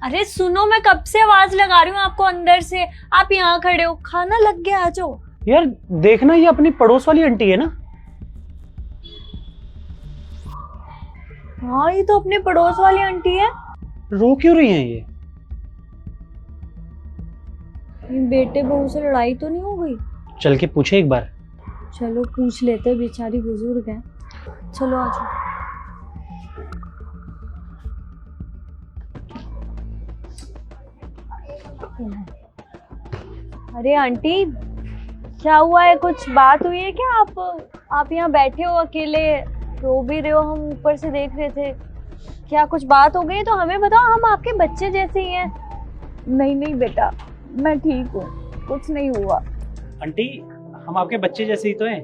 अरे सुनो, मैं कब से आवाज लगा रही हूँ आपको अंदर से, आप यहाँ खड़े हो, खाना लग गया, आ जाओ। यार देखना, ये अपनी पड़ोस वाली आंटी है ना। हाँ, ये तो अपने पड़ोस वाली आंटी है। रो क्यों रही हैं ये? बेटे बहू से लड़ाई तो नहीं हो गई? चल के पूछे एक बार। चलो पूछ लेते, बेचारी बुजुर्ग है। चलो आ जाओ। अरे आंटी, क्या हुआ है? कुछ बात हुई है क्या? आप यहाँ बैठे हो अकेले, रो भी रहे हो, हम ऊपर से देख रहे थे। क्या कुछ बात हो गई तो हमें बताओ, हम आपके बच्चे जैसे ही हैं। नहीं नहीं बेटा, मैं ठीक हूँ, कुछ नहीं हुआ। आंटी, हम आपके बच्चे जैसे ही तो हैं।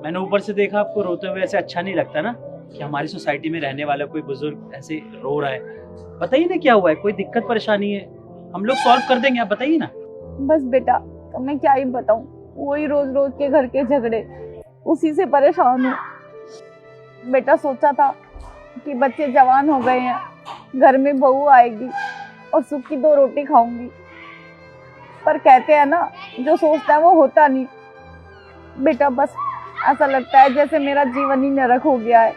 मैंने ऊपर से देखा आपको रोते हुए, ऐसे अच्छा नहीं लगता ना कि हमारी सोसाइटी में रहने वाला कोई बुजुर्ग ऐसे रो रहा है। बताइए ना क्या हुआ है, कोई दिक्कत परेशानी है, हम लोग सॉल्व कर देंगे, आप बताइए ना। बस बेटा, तो मैं क्या ही बताऊँ, वही रोज रोज के घर के झगड़े, उसी से परेशान हूँ। बेटा सोचा था कि बच्चे जवान हो गए हैं, घर में बहू आएगी और सुख की 2 रोटी खाऊंगी, पर कहते हैं ना, जो सोचता है वो होता नहीं। बेटा बस ऐसा लगता है जैसे मेरा जीवन ही नरक हो गया है।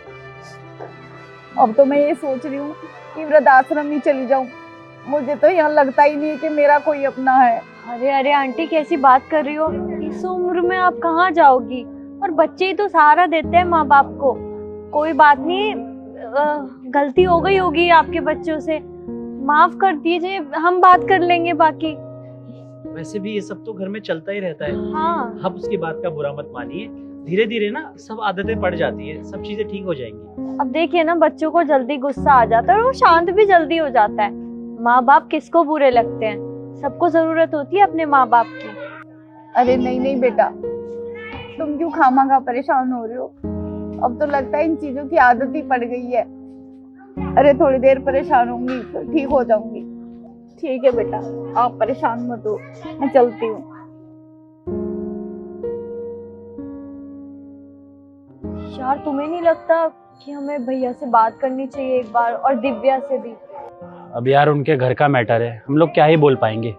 अब तो मैं ये सोच रही हूँ कि वृद्धाश्रम ही चली जाऊं। मुझे तो यहाँ लगता ही नहीं है कि मेरा कोई अपना है। अरे अरे आंटी, कैसी बात कर रही हो? इस उम्र में आप कहाँ जाओगी? और बच्चे ही तो सहारा देते हैं माँ बाप को। कोई बात नहीं, गलती हो गई होगी आपके बच्चों से, माफ कर दीजिए, हम बात कर लेंगे बाकी। वैसे भी ये सब तो घर में चलता ही रहता है। हाँ, आप उसकी बात का बुरा मत मानिए, धीरे धीरे ना सब आदतें पड़ जाती है, सब चीजें ठीक हो जाएंगी। अब देखिए ना, बच्चों को जल्दी गुस्सा आ जाता है और वो शांत भी जल्दी हो जाता है। माँ बाप किसको बुरे लगते हैं? सबको जरूरत होती है अपने माँ बाप की। अरे नहीं नहीं बेटा, तुम क्यों खामखा परेशान हो रहे हो? अब तो लगता है इन चीजों की आदत ही पड़ गई है। अरे थोड़ी देर परेशान होंगी तो ठीक हो जाऊंगी। ठीक है बेटा, आप परेशान मत हो, मैं चलती हूँ। यार, तुम्हें नहीं लगता कि हमें भैया से बात करनी चाहिए एक बार, और दिव्या से भी? अब यार उनके घर का मैटर है, हम लोग क्या ही बोल पाएंगे,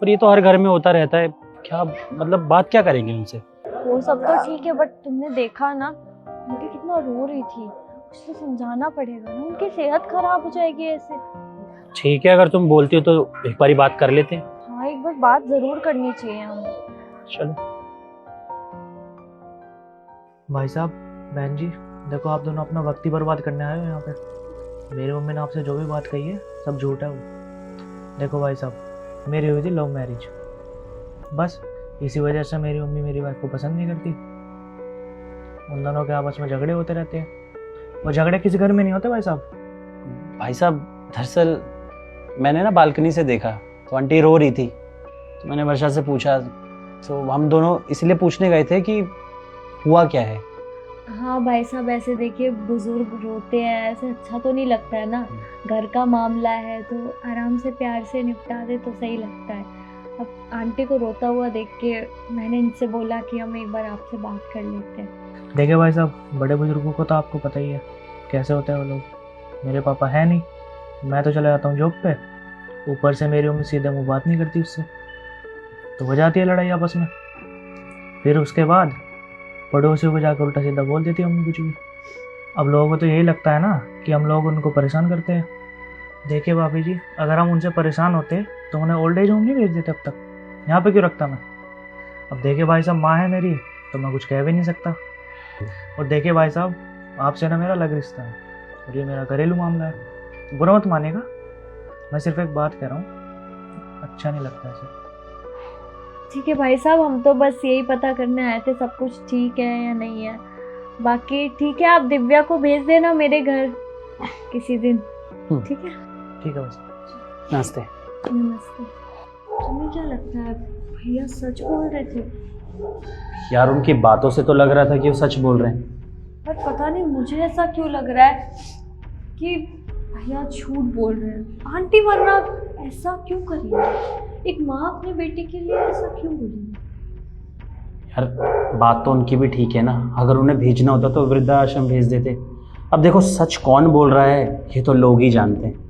पर ये तो हर घर में होता रहता है। क्या मतलब, बात क्या करेंगे उनसे? वो सब तो ठीक है, बट तुमने देखा ना उनकी कितना रो रही थी। उसको समझाना पड़ेगा ना, उनकी सेहत खराब हो जाएगी ऐसे। ठीक है, अगर तुम बोलती हो तो एक बारी बात कर लेते हैं। हाँ, एक बार बात जरूर करनी चाहिए हमें। चलो। भाई साहब, बहन जी, देखो आप दोनों अपना वक्त ही बर्बाद करने आए हो यहाँ पे। मेरी मम्मी ने आपसे जो भी बात कही है सब झूठ है वो। देखो भाई साहब, मेरी हुई थी लव मैरिज, बस इसी वजह से मेरी मम्मी मेरी वाइफ को पसंद नहीं करती। उन दोनों के आपस में झगड़े होते रहते हैं, और झगड़े किसी घर में नहीं होते भाई साहब। भाई साहब, दरअसल मैंने ना बालकनी से देखा तो आंटी रो रही थी, तो मैंने वर्षा से पूछा, तो हम दोनों इसलिए पूछने गए थे कि हुआ क्या है। हाँ भाई साहब, ऐसे देखिए बुजुर्ग रोते हैं, ऐसे अच्छा तो नहीं लगता है ना। घर का मामला है तो आराम से प्यार से निपटा दे तो सही लगता है। अब आंटी को रोता हुआ देख के मैंने इनसे बोला कि हम एक बार आपसे बात कर लेते हैं। देखिए भाई साहब, बड़े बुजुर्गों को तो आपको पता ही है कैसे होते हैं वो लोग। मेरे पापा है नहीं, मैं तो चला जाता हूँ जॉब पे, ऊपर से मेरी मम्मी सीधे मुँह बात नहीं करती उससे, तो हो जाती है लड़ाई आपस में। फिर उसके बाद पड़ोसियों को जाकर उल्टा सीधा बोल देती है मम्मी कुछ भी। अब लोगों को तो यही लगता है ना कि हम लोग उनको परेशान करते हैं। देखिए भाभी जी, अगर हम उनसे परेशान होते तो उन्हें ओल्ड एज होम नहीं भेज देते अब तक, यहाँ पे क्यों रखता मैं। अब देखिए भाई साहब, माँ है मेरी तो मैं कुछ कह भी नहीं सकता। और देखिए भाई साहब, आपसे ना मेरा अलग रिश्ता है और ये मेरा घरेलू मामला है, तो बुरा मत मानेगा। मैं सिर्फ एक बात कह रहा हूँ, अच्छा नहीं लगता ऐसे। ठीक है भाई साहब, हम तो बस यही पता करने आए थे सब कुछ ठीक है या नहीं है। बाकी ठीक है, आप दिव्या को भेज देना मेरे घर किसी दिन। ठीक है? ठीक है बस। नमस्ते। नमस्ते। तुम्हें क्या लगता है, भैया सच बोल रहे थे? यार उनकी बातों से तो लग रहा था कि वो सच बोल रहे हैं, पर पता नहीं मुझे ऐसा क्यों लग रहा है कि भैया झूठ बोल रहे हैं। आंटी वरना ऐसा क्यों करेंगे? एक माँ अपने बेटे के लिए ऐसा क्यों बोलेगी? यार बात तो उनकी भी ठीक है ना, अगर उन्हें भेजना होता तो वृद्धाश्रम भेज देते। अब देखो, सच कौन बोल रहा है ये तो लोग ही जानते हैं।